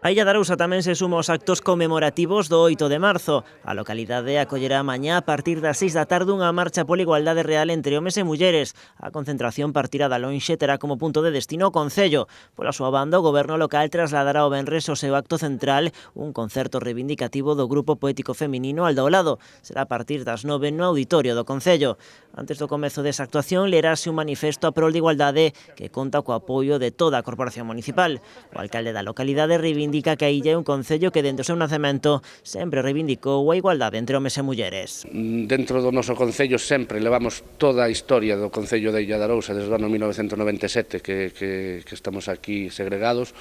A Illa de Arousa tamén se suma aos actos conmemorativos do 8 de marzo. A localidade acollerá mañá a partir das 6 da tarde unha marcha pola igualdade real entre homes e mulleres. A concentración partirá da Lonxe terá como punto de destino o Concello. Pola súa banda, o Goberno local trasladará o venres ao seu acto central un concerto reivindicativo do grupo poético feminino Aldaolado. Será a partir das 9 no auditorio do Concello. Antes do comezo desa actuación, lerase un manifesto a prol de igualdade que conta co apoio de toda a Corporación Municipal. O alcalde da localidade reivindica que a illa é un concello que dende o seu nacemento sempre reivindicou a igualdade entre homes e mulleres. Dentro do noso concello sempre levamos toda a historia do concello de Illa de Arousa desde o ano 1997 que estamos aquí segregados,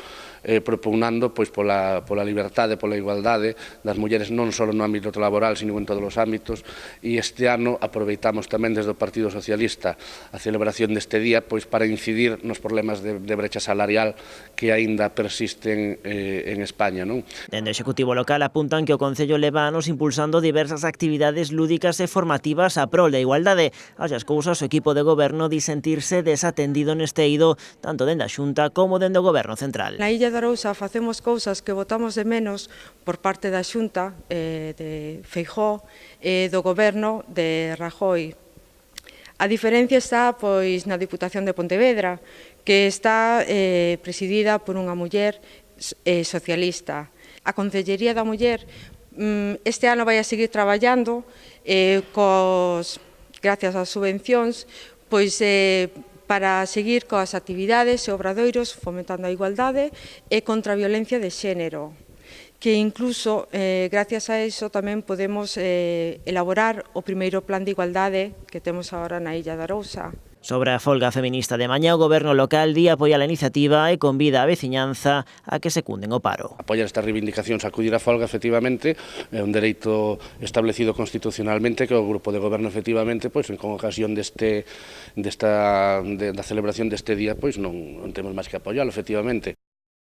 propugnando pois pola liberdade, pola igualdade das mulleres non só no ámbito laboral, sino en todos os ámbitos, e este ano aproveitamos tamén desde o Partido Socialista a celebración deste día pois para incidir nos problemas de brecha salarial que aínda persisten en España, non? Dende o Executivo local apuntan que o Concello leva anos impulsando diversas actividades lúdicas e formativas a prol da igualdade. Así as cousas, o equipo de goberno di sentirse desatendido neste eido, tanto dende a Xunta como dende o Goberno central. Na Illa de Arousa facemos cousas que botamos de menos por parte da Xunta de Feijóo e do Goberno de Rajoy. A diferencia está pois na Diputación de Pontevedra, que está presidida por unha muller socialista. A Concellería da Muller este ano vai a seguir traballando gracias ás subvencións para seguir coas actividades e obradoiros fomentando a igualdade e contra a violencia de xénero, que incluso gracias a iso tamén podemos elaborar o primeiro plan de igualdade que temos agora na Illa de Arousa. Sobre a folga feminista de mañá, o Goberno local di apoia a iniciativa e convida a veciñanza a que secunden o paro. Apoiar estas reivindicacións, acudir á folga, efectivamente, é un dereito establecido constitucionalmente que o Grupo de Goberno, efectivamente, pois, con ocasión da celebración deste día, pois non temos máis que apoiarlo, efectivamente.